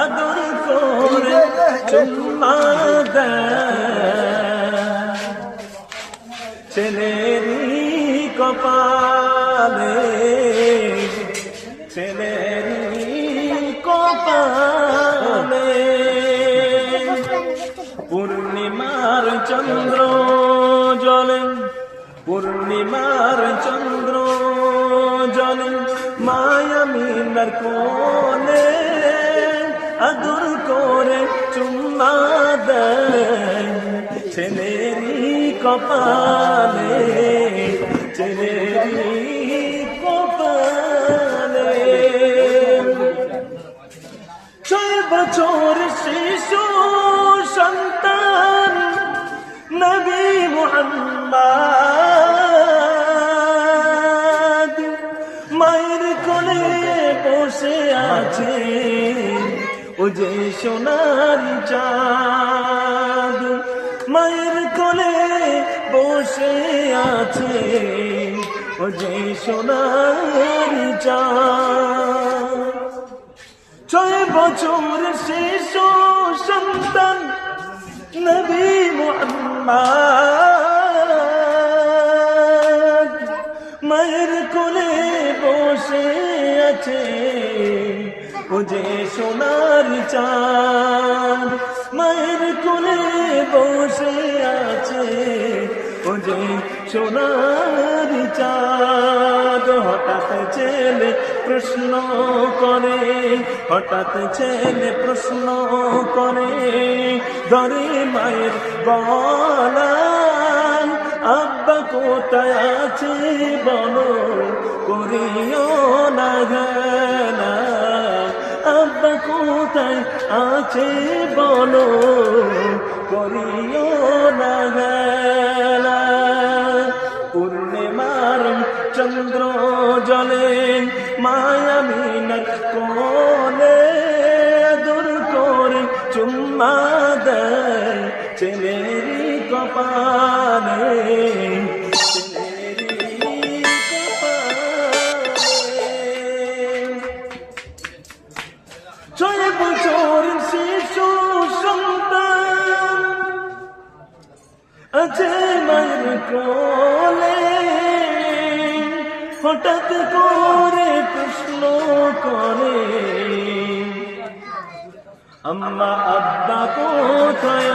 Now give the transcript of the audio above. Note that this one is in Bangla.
আদর করে চুম্মা দেয় ছেলেরই কপালে, ছেলেরই কপালে। পূর্ণিমার চন্দ্র জলে, পূর্ণিমার চন্দ্র জলে মায়ামিনার কোলে আদর করে চুম্মা দেয় ছেলেরই কপালে, ছেলেরই কপালে। 6 বছর শিশু সন্তান নবী মুহাম্মদ মায়ের কোলে বসে আছে, ও যে সোনার চাঁদ মায়ের কোলে বসে আছে, ও যে সোনার চাঁদ। 6 বছর শিশু সন্তান নবী মুহাম্মদ মায়ের কোলে বসে আছে, ও যে সোনার চাঁদ মায়ের কোলে বসে আছে, ও যে সোনার চাঁদ। হঠাৎ ছেলে প্রশ্ন করে, হঠাৎ ছেলে প্রশ্ন করে ধরে মায়ের গলা, আব্বা কোথায় আছে বলো করিও না গেলা, আব্বা কোথায় আছে বলো করিও না গেলা। পূর্ণিমার চন্দ্র জলে মায়ামিনার কোলে আদর করে চুম্মা দেয় ছেলেরই কপালে, ছেলেরই কপালে। 6 বছর শিশু সন্তান আছে মায়ের কোলে, হঠাৎ করে প্রশ্ন করে আম্মা আব্বা কোথায়